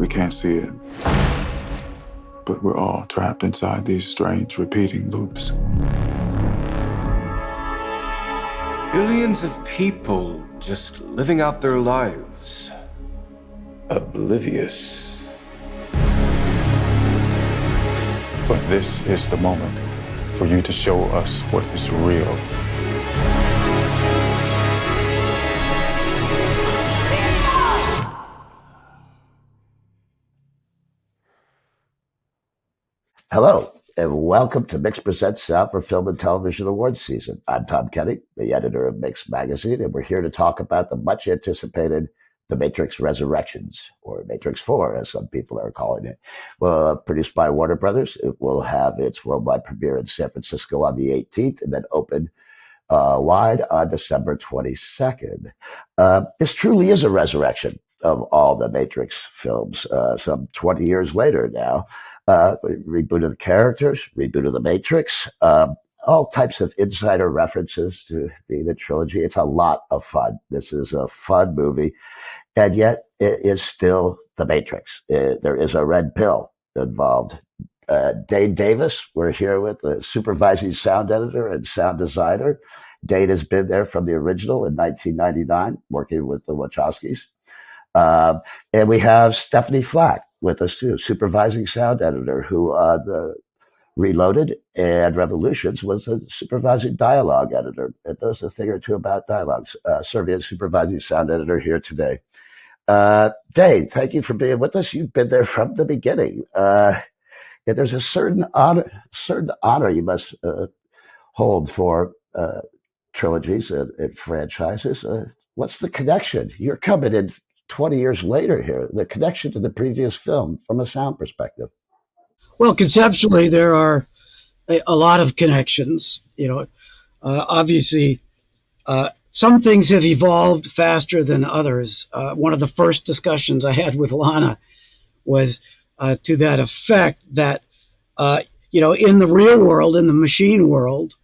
We can't see it, but we're all trapped inside these strange repeating loops. Billions of people just living out their lives, oblivious. But this is the moment for you to show us what is real. Hello, and welcome to Mix Presents Sound for Film and Television Awards season. I'm Tom Kenny, the editor of Mix Magazine, and we're here to talk about the much-anticipated The Matrix Resurrections, or Matrix 4, as some people are calling it. Well, produced by Warner Brothers, it will have its worldwide premiere in San Francisco on the 18th, and then open wide on December 22nd. This truly is a resurrection of all the Matrix films, some 20 years later now. Reboot of the characters, reboot of the Matrix, all types of insider references to the trilogy. It's a lot of fun. This is a fun movie, and yet it is still the Matrix. There is a red pill involved. Dane Davis, we're here with the supervising sound editor and sound designer. Dane has been there from the original in 1999, working with the Wachowskis. And we have Stephanie Flack with us too, supervising sound editor, who the Reloaded and Revolutions was a supervising dialogue editor. It knows a thing or two about dialogues. Serving as supervising sound editor here today. Dane, thank you for being with us. You've been there from the beginning. And there's a certain honor you must hold for trilogies and franchises. What's the connection? You're coming in 20 years later here, the connection to the previous film from a sound perspective. Well, conceptually, there are a lot of connections. Obviously, some things have evolved faster than others. One of the first discussions I had with Lana was to that effect that, in the real world, in the machine world,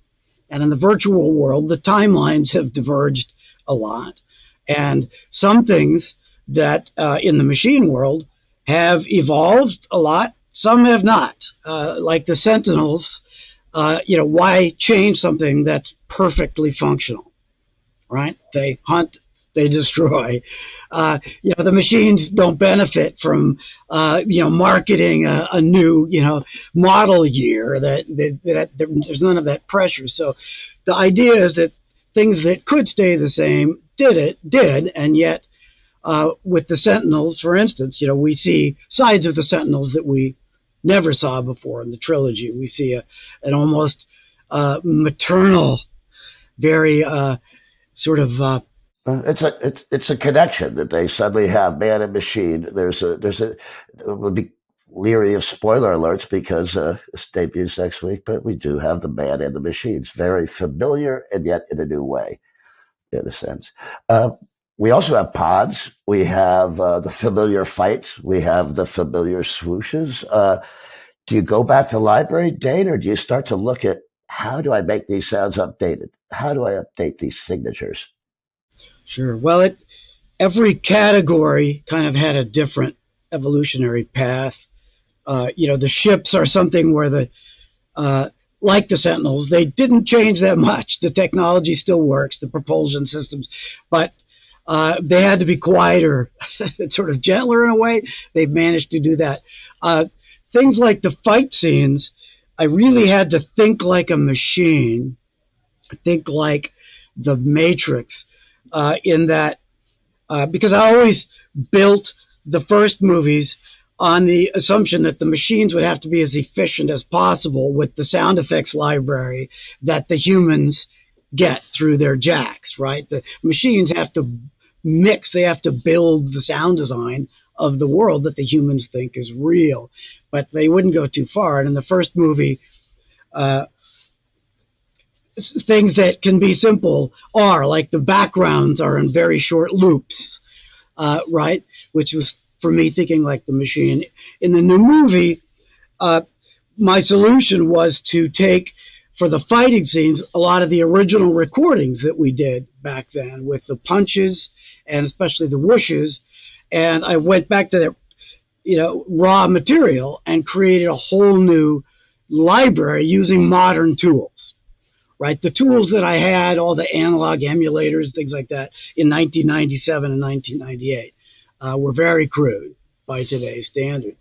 and in the virtual world, the timelines have diverged a lot. And some things that in the machine world have evolved a lot. Some have not, like the Sentinels. Why change something that's perfectly functional, right? They hunt, they destroy. The machines don't benefit from, marketing a new, model year. That there's none of that pressure. So the idea is that things that could stay the same did, and yet with the Sentinels, for instance, we see sides of the Sentinels that we never saw before in the trilogy. We see an almost maternal, very It's a connection that they suddenly have, man and machine. We'll be leery of spoiler alerts because it debuts next week, but we do have the man and the machine. It's very familiar and yet in a new way, in a sense. We also have pods. We have the familiar fights. We have the familiar swooshes. Do you go back to library, Dane, or do you start to look at how do I make these sounds updated? How do I update these signatures? Sure. Well, every category kind of had a different evolutionary path. The ships are something where like the Sentinels, they didn't change that much. The technology still works, the propulsion systems, but they had to be quieter, sort of gentler in a way. They've managed to do that. Things like the fight scenes, I really had to think like a machine, think like the Matrix, in that, because I always built the first movies on the assumption that the machines would have to be as efficient as possible with the sound effects library that the humans get through their jacks, right? The machines have to mix, they have to build the sound design of the world that the humans think is real, but they wouldn't go too far. And in the first movie, things that can be simple are like the backgrounds are in very short loops, right? Which was, for me, thinking like the machine. In the new movie, my solution was to take, for the fighting scenes, a lot of the original recordings that we did back then with the punches and especially the whooshes. And I went back to that raw material and created a whole new library using modern tools, right? The tools that I had, all the analog emulators, things like that, in 1997 and 1998 were very crude by today's standard.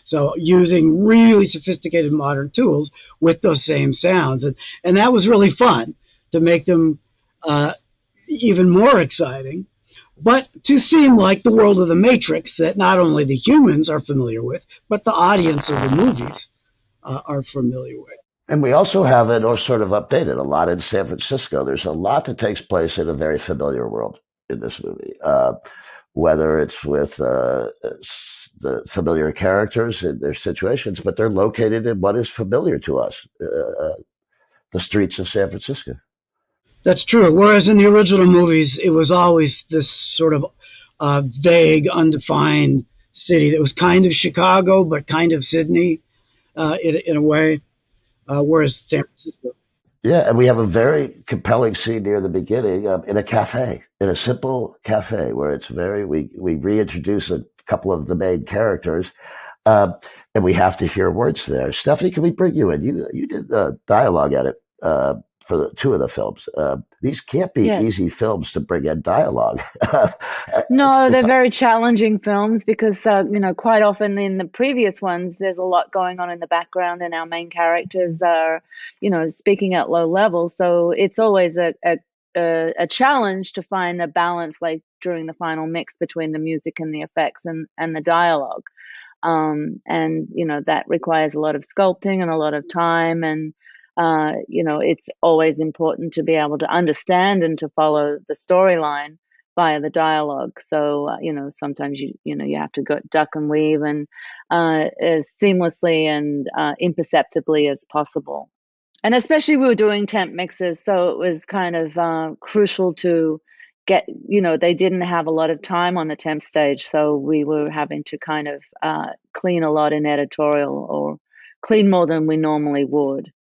So using really sophisticated modern tools with those same sounds. And that was really fun to make them even more exciting, but to seem like the world of the Matrix that not only the humans are familiar with, but the audience of the movies are familiar with. And we also have it, or sort of updated a lot in San Francisco. There's a lot that takes place in a very familiar world in this movie, whether it's with the familiar characters and their situations, but they're located in what is familiar to us, the streets of San Francisco. That's true. Whereas in the original movies, it was always this sort of vague, undefined city that was kind of Chicago, but kind of Sydney in a way, whereas San Francisco. Yeah, and we have a very compelling scene near the beginning in a cafe, in a simple cafe, where it's we reintroduce a couple of the main characters, and we have to hear words there. Stephanie, can we bring you in? You did the dialogue edit for the two of the films. These can't be easy films to bring in dialogue. No, they're very challenging films because, quite often in the previous ones, there's a lot going on in the background and our main characters are, speaking at low level. So it's always a challenge to find a balance, like during the final mix between the music and the effects and the dialogue. And that requires a lot of sculpting and a lot of time. And, it's always important to be able to understand and to follow the storyline via the dialogue. So, sometimes you have to go duck and weave and as seamlessly and imperceptibly as possible. And especially we were doing temp mixes, so it was kind of crucial to get, they didn't have a lot of time on the temp stage, so we were having to kind of clean a lot in editorial, or clean more than we normally would,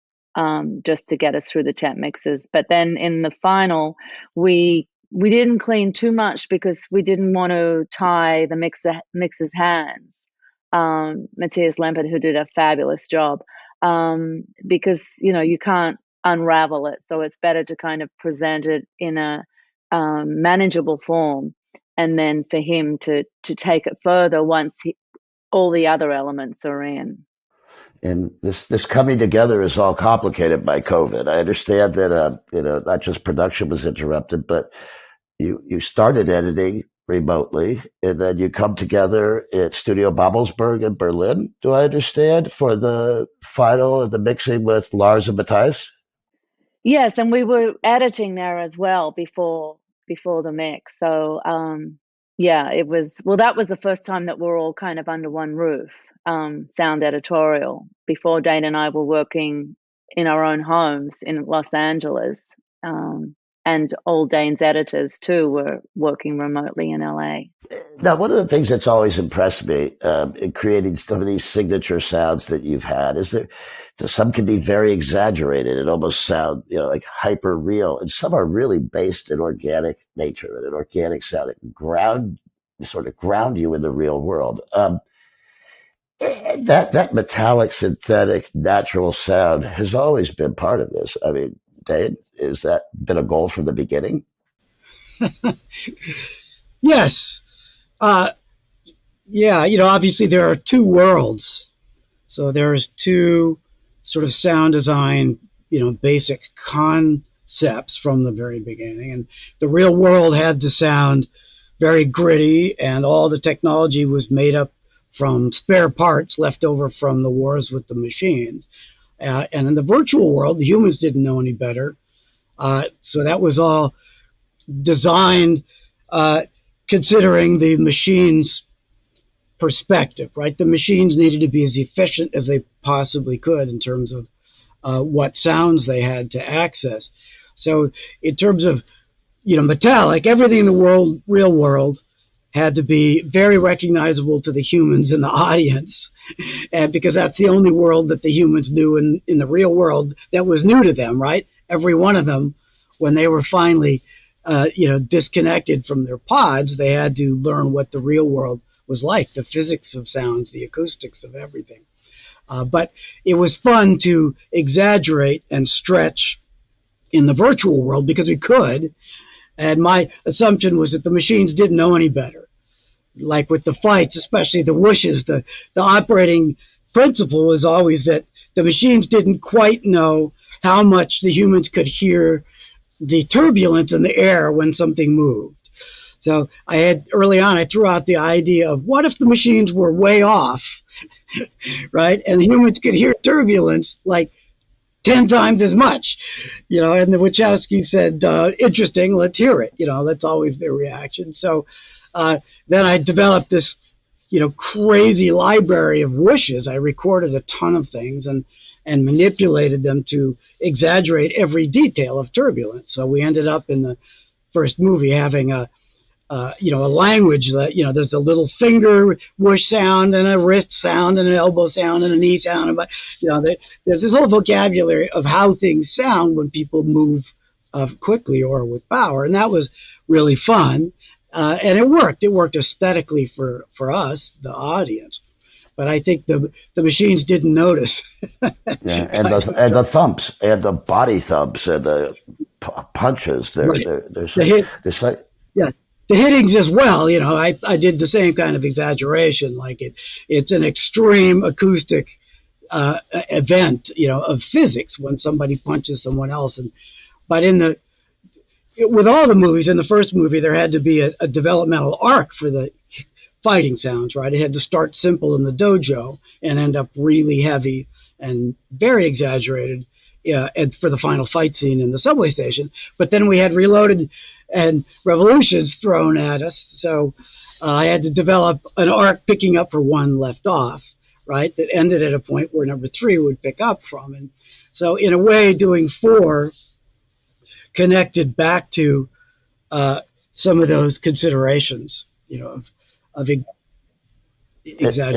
just to get us through the temp mixes. But then in the final, we didn't clean too much because we didn't want to tie the mixer's hands. Matthias Lempert, who did a fabulous job, because you can't unravel it, so it's better to kind of present it in a manageable form, and then for him to take it further once all the other elements are in. And this coming together is all complicated by COVID. I understand that not just production was interrupted, but you started editing remotely, and then you come together at Studio Babelsberg in Berlin, do I understand, for the final and the mixing with Lars and Matthias? Yes, and we were editing there as well before the mix. So that was the first time that we're all kind of under one roof, sound editorial. Before, Dane and I were working in our own homes in Los Angeles. And all Dane's editors, too, were working remotely in LA. Now, one of the things that's always impressed me in creating some of these signature sounds that you've had is that some can be very exaggerated and almost sound, like hyper real. And some are really based in organic nature and an organic sound that sort of ground you in the real world. That metallic, synthetic, natural sound has always been part of this. I mean, Dane, has that been a goal from the beginning? Yes. Obviously there are two worlds. So there's two sort of sound design, basic concepts from the very beginning. And the real world had to sound very gritty, and all the technology was made up from spare parts left over from the wars with the machines. And in the virtual world, the humans didn't know any better. So that was all designed considering the machine's perspective, right? The machines needed to be as efficient as they possibly could in terms of what sounds they had to access. So in terms of, metallic, everything in the real world had to be very recognizable to the humans in the audience, and because that's the only world that the humans knew in the real world that was new to them, right? Every one of them, when they were finally, disconnected from their pods, they had to learn what the real world was like, the physics of sounds, the acoustics of everything. But it was fun to exaggerate and stretch in the virtual world because we could. And my assumption was that the machines didn't know any better. Like with the fights, especially the whooshes, the operating principle was always that the machines didn't quite know how much the humans could hear the turbulence in the air when something moved. So early on, I threw out the idea of what if the machines were way off, right? And the humans could hear turbulence like 10 times as much, and the Wachowski said, interesting, let's hear it. That's always their reaction. So then I developed this, crazy library of whooshes. I recorded a ton of things and manipulated them to exaggerate every detail of turbulence. So we ended up in the first movie having a language that, there's a little finger whoosh sound and a wrist sound and an elbow sound and a knee sound. But, there's this whole vocabulary of how things sound when people move quickly or with power. And that was really fun. And it worked. It worked aesthetically for us, the audience. But I think the machines didn't notice. Yeah, and the thumps and the body thumps and the punches. They're like, yeah. The hittings as well, I did the same kind of exaggeration. Like it's an extreme acoustic event, of physics when somebody punches someone else. But with all the movies, in the first movie, there had to be a developmental arc for the fighting sounds, right? It had to start simple in the dojo and end up really heavy and very exaggerated and for the final fight scene in the subway station. But then we had Reloaded and Revolutions thrown at us. So I had to develop an arc picking up for one left off, right? That ended at a point where number 3 would pick up from. And so in a way, doing 4 connected back to some of those considerations, of exaggeration.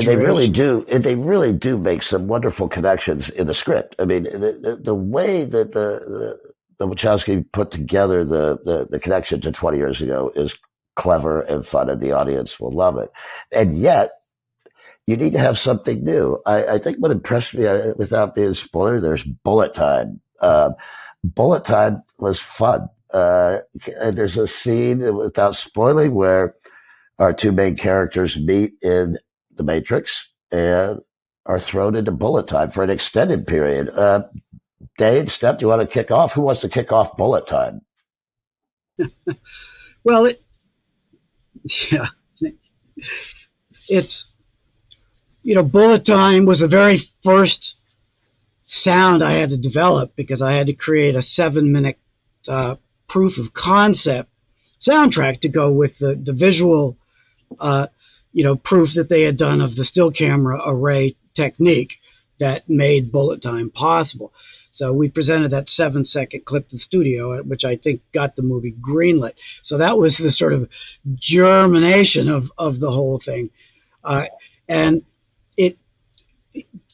And they really do make some wonderful connections in the script. I mean, the way that the Wachowski put together the connection to 20 years ago is clever and fun, and the audience will love it. And yet, you need to have something new. I think what impressed me, without being a spoiler, there's Bullet Time. Bullet Time was fun. And there's a scene, without spoiling, where our 2 main characters meet in the Matrix and are thrown into Bullet Time for an extended period. Dane, Steph, do you want to kick off? Who wants to kick off Bullet Time? Well, it's, Bullet Time was the very first sound I had to develop because I had to create a 7-minute proof of concept soundtrack to go with the visual proof that they had done of the still camera array technique that made Bullet Time possible. So we presented that 7-second clip to the studio, which I think got the movie greenlit. So that was the sort of germination of the whole thing. And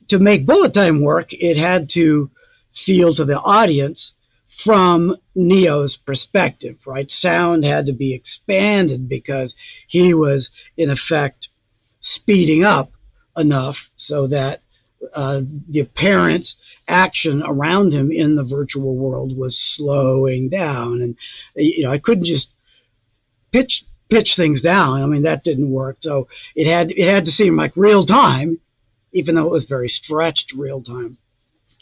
to make Bullet Time work, it had to feel to the audience from Neo's perspective, right? Sound had to be expanded because he was, in effect, speeding up enough so that the apparent action around him in the virtual world was slowing down. And, I couldn't just pitch things down. I mean, that didn't work. So it had to seem like real time, even though it was very stretched real time.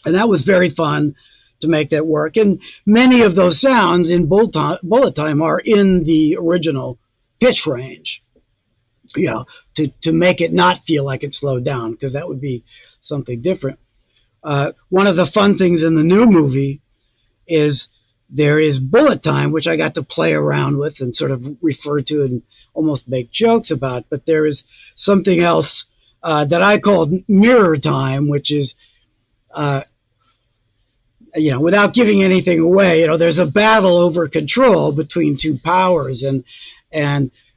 And that was very fun to make that work. And many of those sounds in Bullet Time are in the original pitch range, to make it not feel like it slowed down, because that would be something different. One of the fun things in the new movie is there is Bullet Time, which I got to play around with and sort of refer to and almost make jokes about. But there is something else that I called Mirror Time, which is, without giving anything away, there's a battle over control between 2 powers, and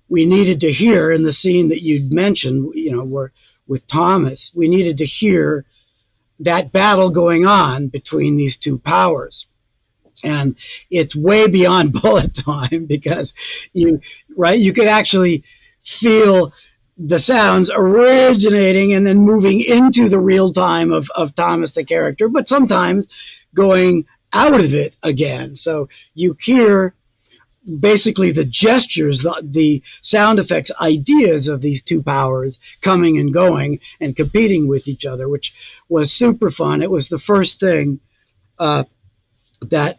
we needed to hear in the scene that you'd mentioned, where with Thomas, we needed to hear that battle going on between these 2 powers. And it's way beyond Bullet Time because you could actually feel the sounds originating and then moving into the real time of Thomas, the character, but sometimes going out of it again. So you hear basically the gestures, the sound effects ideas of these two powers coming and going and competing with each other, which was super fun. It was the first thing that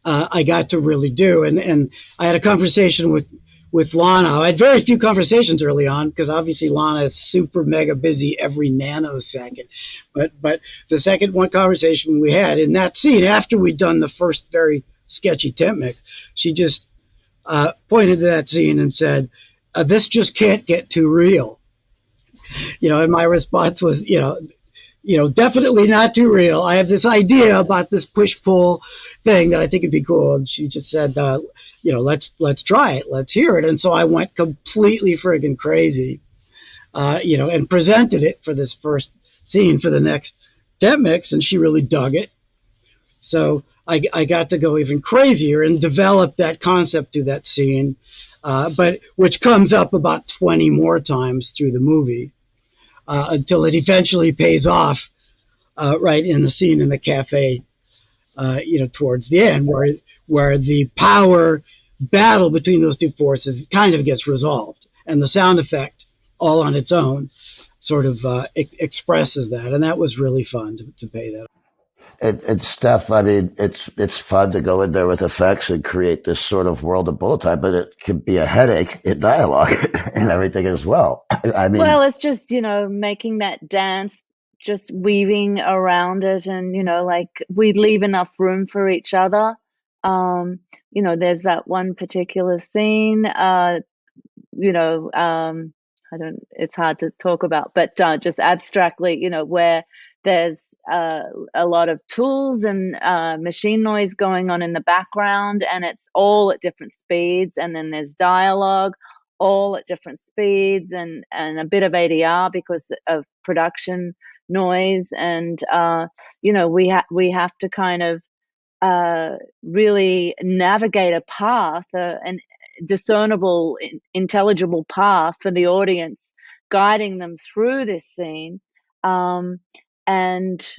I got to really do. And I had a conversation with Lana. I had very few conversations early on because obviously Lana is super mega busy every nanosecond. But the second one conversation we had in that scene, after we'd done the first very sketchy temp mix, she just pointed to that scene and said, "This just can't get too real." And my response was, definitely not too real. I have this idea about this push-pull thing that I think would be cool. And she just said, let's try it. Let's hear it. And so I went completely friggin' crazy, and presented it for this first scene for the next temp mix, and she really dug it. So I got to go even crazier and develop that concept through that scene, but which comes up about 20 more times through the movie. Until it eventually pays off right in the scene in the cafe, towards the end, where the power battle between those two forces kind of gets resolved, and the sound effect, all on its own, sort of expresses that, and that was really fun to pay that. And Steph, I mean, it's fun to go in there with effects and create this sort of world of bullet time, but it can be a headache in dialogue and everything as well. I mean, well, it's just, making that dance, just weaving around it, and, like we leave enough room for each other. There's that one particular scene, it's hard to talk about, but just abstractly, where there's a lot of tools and machine noise going on in the background, and it's all at different speeds, and then there's dialogue all at different speeds, and a bit of ADR because of production noise, and we have to kind of really navigate a path, an discernible, intelligible path for the audience, guiding them through this scene, and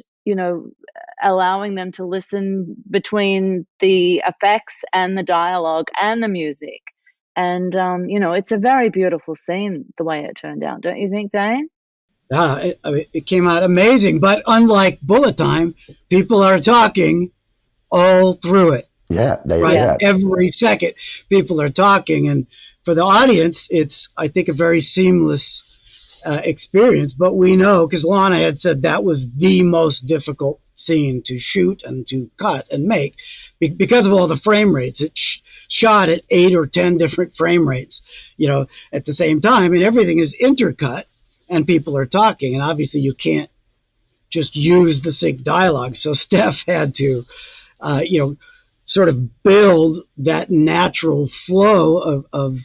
allowing them to listen between the effects and the dialogue and the music. And it's a very beautiful scene the way it turned out, don't you think, Dane? Yeah, it came out amazing, but unlike Bullet Time, people are talking all through it. Yeah, right. Yeah. Every second, people are talking, and for the audience, it's, I think, a very seamless experience. But we know, because Lana had said that was the most difficult scene to shoot and to cut and make because of all the frame rates. It shot at 8 or 10 different frame rates, at the same time, and everything is intercut, and people are talking, and obviously you can't just use the sync dialogue. So Steph had to sort of build that natural flow of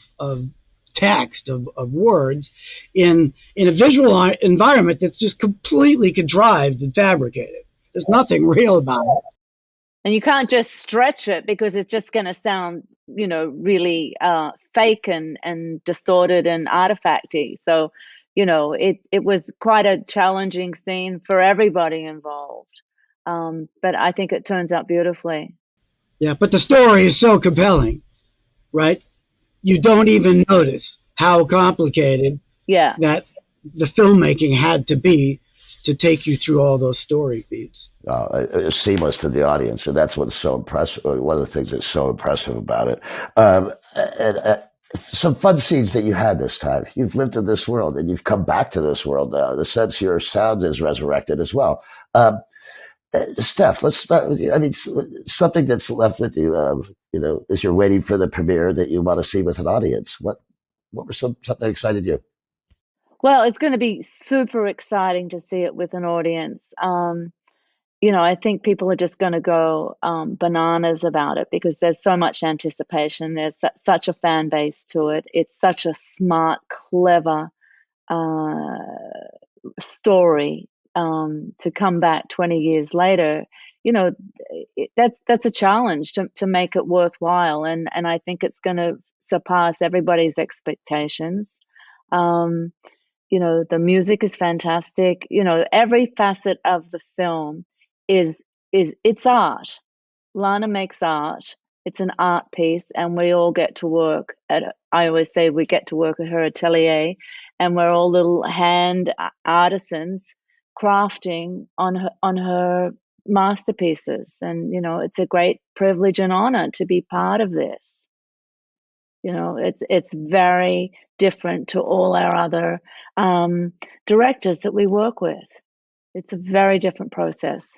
text, of words in a visual environment that's just completely contrived and fabricated. There's nothing real about it. And you can't just stretch it because it's just going to sound, really fake and distorted and artifacty. So, it was quite a challenging scene for everybody involved. But I think it turns out beautifully. Yeah, but the story is so compelling, right? You don't even notice how complicated that the filmmaking had to be to take you through all those story beats. It's seamless to the audience, and that's what's so impressive. One of the things that's so impressive about it. And some fun scenes that you had this time. You've lived in this world, and you've come back to this world now. In a sense, your sound is resurrected as well. Steph, let's start with you. I mean, something that's left with you, as you're waiting for the premiere that you want to see with an audience. What were something that excited you? Well, it's going to be super exciting to see it with an audience. I think people are just going to go bananas about it because there's so much anticipation. There's such a fan base to it. It's such a smart, clever story. To come back 20 years later, that's a challenge to make it worthwhile, and I think it's going to surpass everybody's expectations. Um, the music is fantastic. Every facet of the film is it's art. Lana makes art. It's an art piece, and we all get to work at. I always say we get to work at her atelier, and we're all little hand artisans crafting on her masterpieces. And it's a great privilege and honor to be part of this. It's very different to all our other directors that we work with. It's a very different process.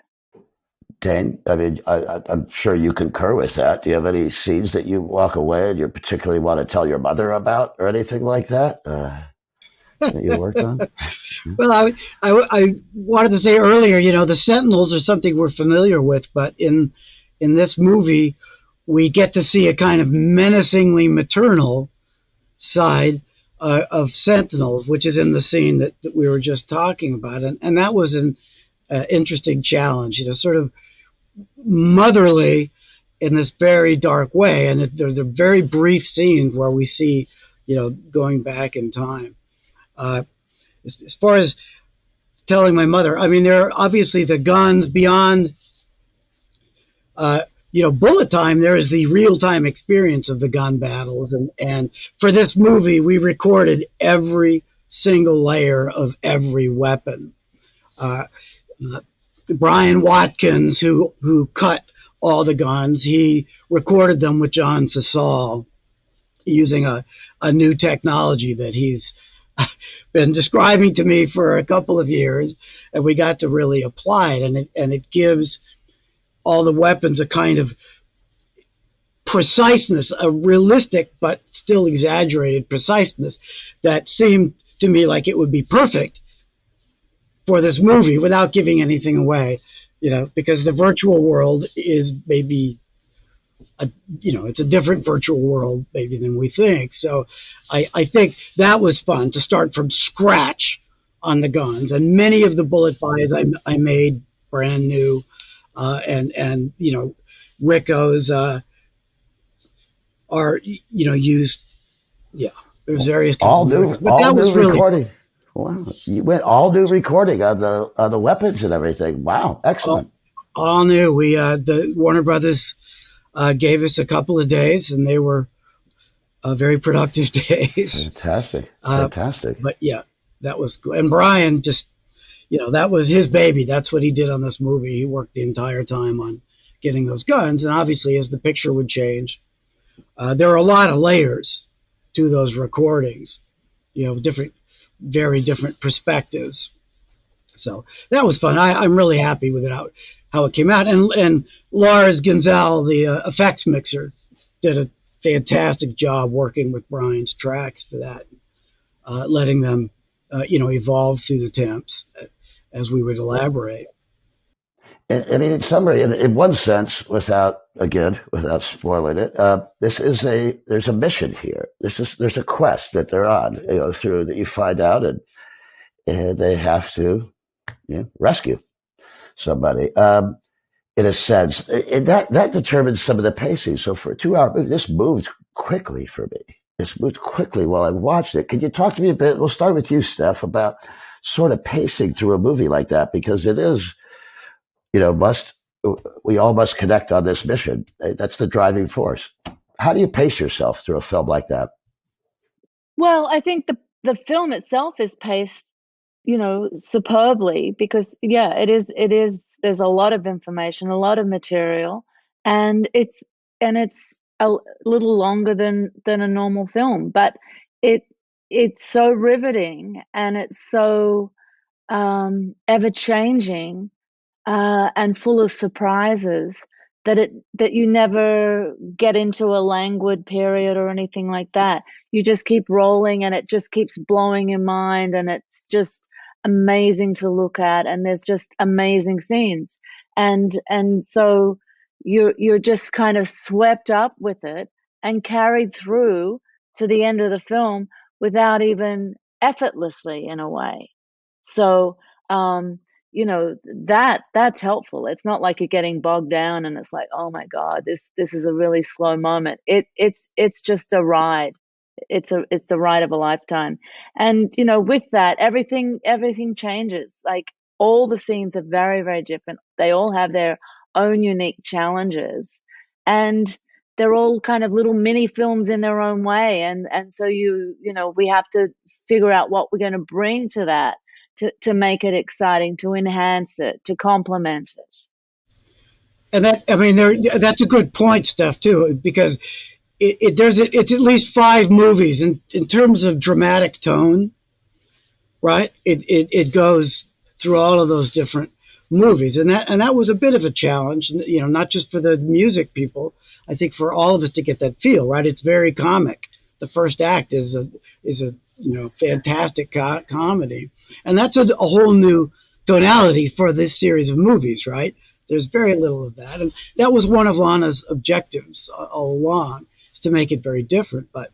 Dane, I mean, I'm sure you concur with that. Do you have any scenes that you walk away and you particularly want to tell your mother about or anything like that that you worked on? Well, I wanted to say earlier, the Sentinels are something we're familiar with, but in this movie, we get to see a kind of menacingly maternal side of Sentinels, which is in the scene that we were just talking about. And that was an interesting challenge, sort of motherly in this very dark way. And there's a very brief scenes where we see, going back in time. As far as telling my mother, I mean, there are obviously the guns beyond, bullet time. There is the real time experience of the gun battles. And for this movie, we recorded every single layer of every weapon. Brian Watkins, who cut all the guns, he recorded them with John Fasal using a new technology that he's been describing to me for a couple of years, and we got to really apply it, and it gives all the weapons a kind of preciseness, a realistic but still exaggerated preciseness that seemed to me like it would be perfect for this movie without giving anything away, because the virtual world is maybe it's a different virtual world maybe than we think. So I think that was fun to start from scratch on the guns, and many of the bullet buys I made brand new, and Ricco's are used. Yeah, there's various kinds All of new, Riccos, but that was really recording. Wow, you went all new recording on the weapons and everything. Wow, excellent. All new. We the Warner Brothers gave us a couple of days, and they were very productive days. Fantastic. But yeah, that was good. And Brian just, that was his baby. That's what he did on this movie. He worked the entire time on getting those guns. And obviously, as the picture would change, there are a lot of layers to those recordings, very different perspectives. So that was fun. I'm really happy with it, how it came out. And Lars Gonzal, the effects mixer, did a fantastic job working with Brian's tracks for that, letting them, evolve through the temps as we would elaborate. I mean, in summary, in one sense, without spoiling it, there's a mission here. There's a quest that they're on, through that you find out, and they have to rescue somebody. In a sense, and that determines some of the pacing. So for a 2-hour movie, this moved quickly for me. This moved quickly while I watched it. Can you talk to me a bit? We'll start with you, Steph, about sort of pacing through a movie like that, because it is, we all must connect on this mission. That's the driving force. How do you pace yourself through a film like that? Well, I think the film itself is paced, superbly, because it is there's a lot of information, a lot of material, and it's a little longer than a normal film, but it's so riveting, and it's so ever changing, and full of surprises that you never get into a languid period or anything like that. You just keep rolling, and it just keeps blowing your mind, and it's just amazing to look at, and there's just amazing scenes, and so you're just kind of swept up with it and carried through to the end of the film without even effortlessly, in a way. So that's helpful. It's not like you're getting bogged down and it's like, oh my God, this is a really slow moment. It's just a ride. it's the ride of a lifetime. And with that, everything changes. Like, all the scenes are very, very different. They all have their own unique challenges, and they're all kind of little mini films in their own way. And so we have to figure out what we're going to bring to that, to make it exciting, to enhance it, to complement it. And that's a good point, Steph, too, because it's at least 5 movies in terms of dramatic tone, right? It goes through all of those different movies, and that was a bit of a challenge, not just for the music people. I think for all of us to get that feel, right? It's very comic. The first act is a fantastic comedy, and that's a whole new tonality for this series of movies, right? There's very little of that, and that was one of Lana's objectives all along, is to make it very different, but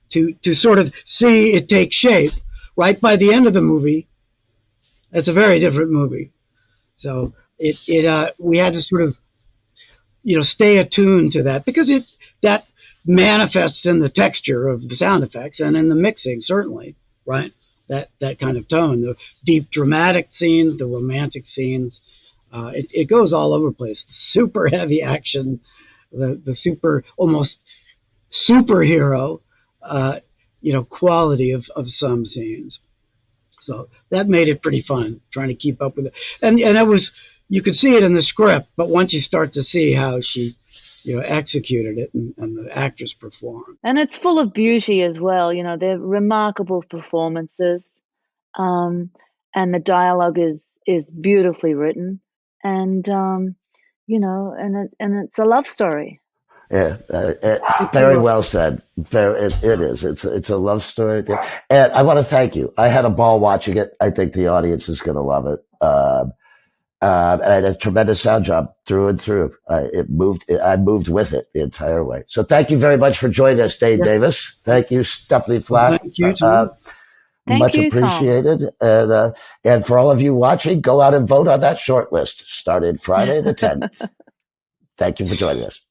to sort of see it take shape right by the end of the movie. It's a very different movie, so we had to sort of stay attuned to that, because that manifests in the texture of the sound effects and in the mixing, certainly, right? That kind of tone, the deep dramatic scenes, the romantic scenes. It goes all over the place. The super heavy action, the super, almost superhero, quality of some scenes. So that made it pretty fun, trying to keep up with it. And that was, you could see it in the script, but once you start to see how she, executed it and the actress performed. And it's full of beauty as well. They're remarkable performances, and the dialogue is beautifully written. And and it's a love story. Yeah, very well said. It is. It's a love story. And I want to thank you. I had a ball watching it. I think the audience is going to love it. And I had a tremendous sound job through and through. I moved with it the entire way. So thank you very much for joining us, Dane Davis. Thank you, Stephanie Flack. Thank you, Tom. Much appreciated. And for all of you watching, go out and vote on that short list starting Friday the 10th. Thank you for joining us.